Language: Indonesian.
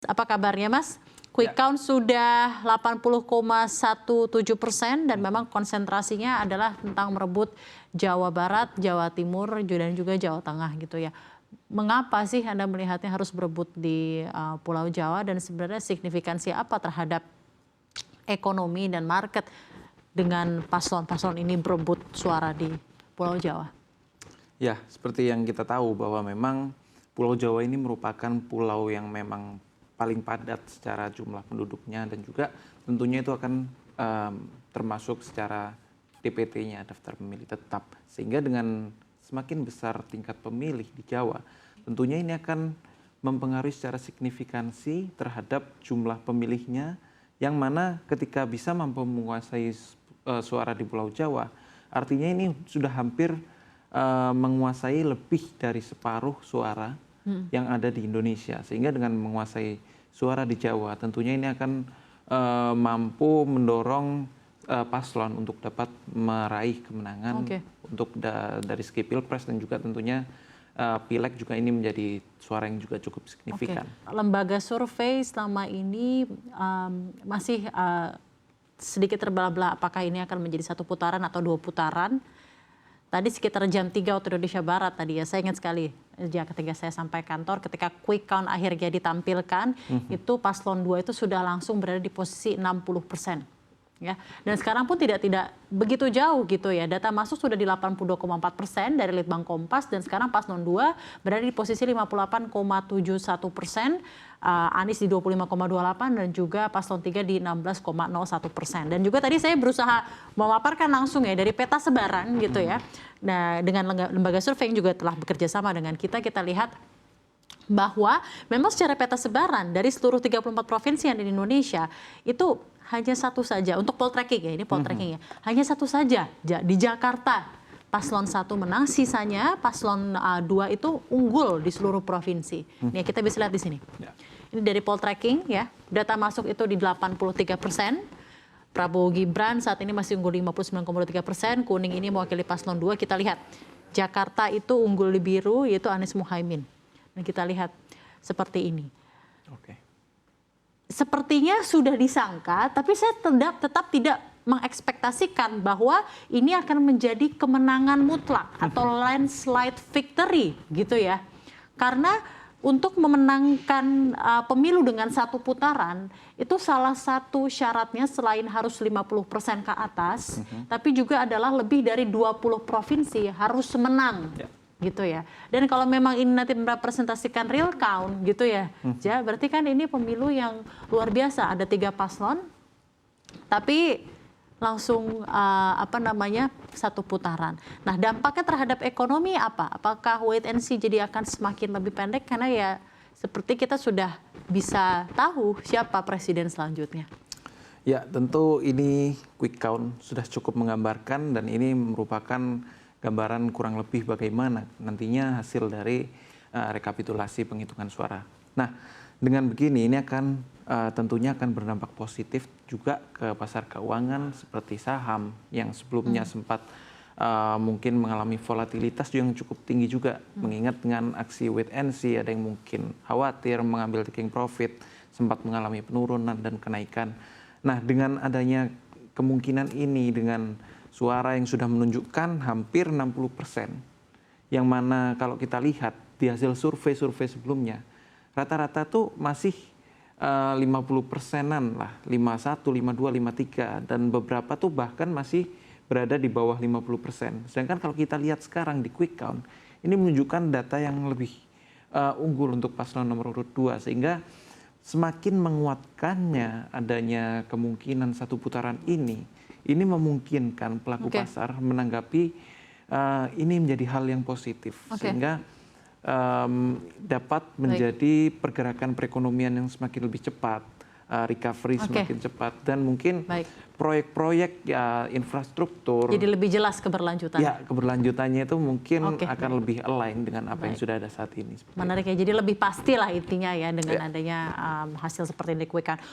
Apa kabarnya Mas? Quick Ya. count sudah 80,17% dan memang konsentrasinya adalah tentang merebut Jawa Barat, Jawa Timur, dan juga Jawa Tengah gitu ya. Mengapa sih Anda melihatnya harus berebut di Pulau Jawa dan sebenarnya signifikansi apa terhadap ekonomi dan market dengan paslon-paslon ini berebut suara di Pulau Jawa? Ya, seperti yang kita tahu bahwa memang Pulau Jawa ini merupakan pulau yang memang paling padat secara jumlah penduduknya dan juga tentunya itu akan termasuk secara DPT-nya, daftar pemilih tetap. Sehingga dengan semakin besar tingkat pemilih di Jawa, tentunya ini akan mempengaruhi secara signifikansi terhadap jumlah pemilihnya, yang mana ketika bisa mampu menguasai suara di Pulau Jawa, artinya ini sudah hampir menguasai lebih dari separuh suara yang ada di Indonesia. Sehingga dengan menguasai suara di Jawa, tentunya ini akan mampu mendorong paslon untuk dapat meraih kemenangan untuk dari segi pilpres dan juga tentunya pileg juga ini menjadi suara yang juga cukup signifikan. Lembaga survei selama ini masih sedikit terbelah-belah apakah ini akan menjadi satu putaran atau dua putaran. Tadi sekitar jam 3 waktu Indonesia Barat tadi ya, saya ingat sekali ketika saya sampai kantor, ketika quick count akhirnya ditampilkan, itu paslon 2 itu sudah langsung berada di posisi 60%. Ya. Dan sekarang pun tidak begitu jauh gitu ya, data masuk sudah di 82,4% dari Litbang Kompas, dan sekarang paslon 2 berada di posisi 58,71%, Anies di 25,28% dan juga paslon 3 di 16,01%. Dan juga tadi saya berusaha memaparkan langsung ya dari peta sebaran gitu ya. Nah, dengan lembaga survei yang juga telah bekerja sama dengan kita lihat bahwa memang secara peta sebaran dari seluruh 34 provinsi yang ada di Indonesia itu hanya satu saja untuk poll tracking ya, ini poll tracking ya, hanya satu saja di Jakarta paslon 1 menang, sisanya paslon 2 itu unggul di seluruh provinsi. Nih kita bisa lihat di sini. Ini dari poll tracking ya, data masuk itu di 83%. Prabowo Gibran saat ini masih unggul 59,3%, kuning ini mewakili paslon 2. Kita lihat Jakarta itu unggul di biru yaitu Anies Muhaimin. Dan kita lihat seperti ini. Sepertinya sudah disangka, tapi saya tetap tidak mengekspektasikan bahwa ini akan menjadi kemenangan mutlak atau landslide victory gitu ya. Karena untuk memenangkan pemilu dengan satu putaran, itu salah satu syaratnya selain harus 50% ke atas, tapi juga adalah lebih dari 20 provinsi harus menang. Gitu ya. Dan kalau memang ini nanti merepresentasikan real count gitu ya, berarti kan ini pemilu yang luar biasa, ada 3 paslon, tapi langsung satu putaran. Nah, dampaknya terhadap ekonomi apa? Apakah wait and see jadi akan semakin lebih pendek karena ya seperti kita sudah bisa tahu siapa presiden selanjutnya? Ya, tentu ini quick count sudah cukup menggambarkan dan ini merupakan gambaran kurang lebih bagaimana nantinya hasil dari rekapitulasi penghitungan suara. Nah, dengan begini ini akan tentunya akan berdampak positif juga ke pasar keuangan seperti saham yang sebelumnya sempat mungkin mengalami volatilitas yang cukup tinggi juga. Mengingat dengan aksi wait and see, ada yang mungkin khawatir mengambil taking profit, sempat mengalami penurunan dan kenaikan. Nah, dengan adanya kemungkinan ini dengan suara yang sudah menunjukkan hampir 60%, yang mana kalau kita lihat di hasil survei sebelumnya, rata-rata tuh masih 50%-an lah, 51, 52, 53, dan beberapa tuh bahkan masih berada di bawah 50%. Sedangkan kalau kita lihat sekarang di quick count, ini menunjukkan data yang lebih unggul untuk paslon nomor urut 2, sehingga semakin menguatkannya adanya kemungkinan satu putaran ini memungkinkan pelaku pasar menanggapi ini menjadi hal yang positif, sehingga dapat menjadi pergerakan perekonomian yang semakin lebih cepat, recovery semakin cepat, dan mungkin proyek-proyek infrastruktur jadi lebih jelas keberlanjutan. Ya, keberlanjutannya itu mungkin akan lebih align dengan apa yang sudah ada saat ini. Menarik ya, jadi lebih pastilah intinya ya dengan adanya hasil seperti ini quick count.